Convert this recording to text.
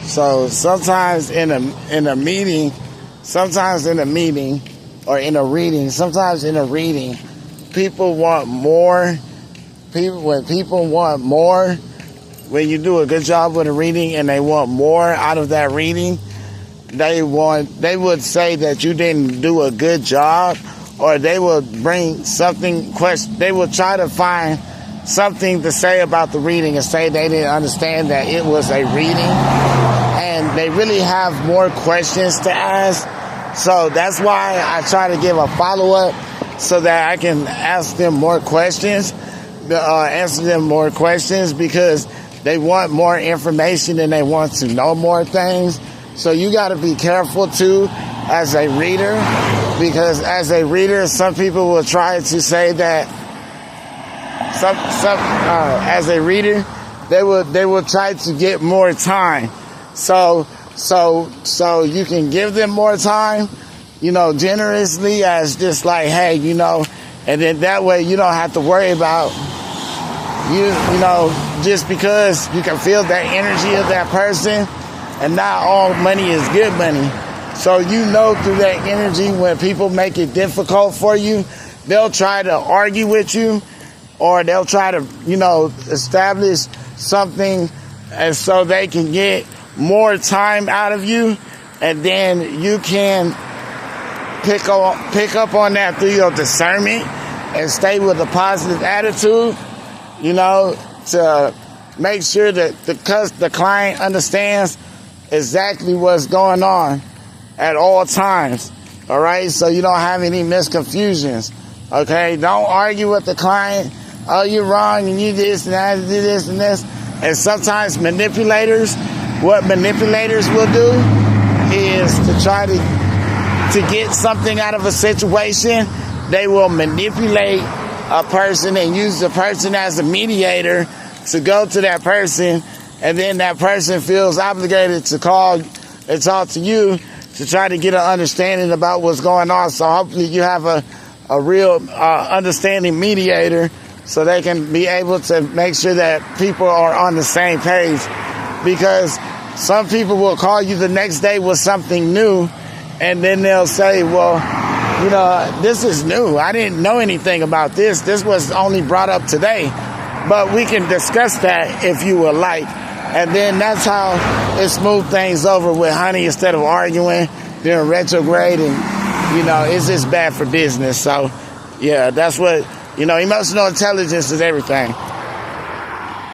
So sometimes in a meeting, sometimes in a meeting or in a reading, sometimes in a reading, people want more. When people want more, when you do a good job with a reading and they want more out of that reading, they would say that you didn't do a good job, or they will bring something, they will try to find something to say about the reading and say they didn't understand that it was a reading, and they really have more questions to ask. So that's why I try to give a follow-up so that I can ask them more questions, answer them more questions, because they want more information and they want to know more things. So you got to be careful too as a reader, because as a reader, some people will try to say that as a reader, they will try to get more time. So you can give them more time, generously, as just like, hey, and then that way you don't have to worry about just because you can feel that energy of that person, and not all money is good money. So through that energy, when people make it difficult for you, they'll try to argue with you, or they'll try to, establish something, and so they can get more time out of you, and then you can pick up on that through your discernment and stay with a positive attitude, to make sure that the client understands exactly what's going on at all times. All right, so you don't have any misconfusions. Okay, don't argue with the client. Oh, you're wrong, and you this and that, and this and this. And sometimes what manipulators will do is to try to get something out of a situation. They will manipulate a person and use the person as a mediator to go to that person, and then that person feels obligated to call and talk to you to try to get an understanding about what's going on. So hopefully you have a real understanding mediator, so they can be able to make sure that people are on the same page. Because some people will call you the next day with something new, and then they'll say, well, this is new. I didn't know anything about this. This was only brought up today. But we can discuss that if you would like. And then that's how it smooth things over with honey, instead of arguing, doing retrograde, and, it's just bad for business. So, yeah, that's what, emotional intelligence is everything.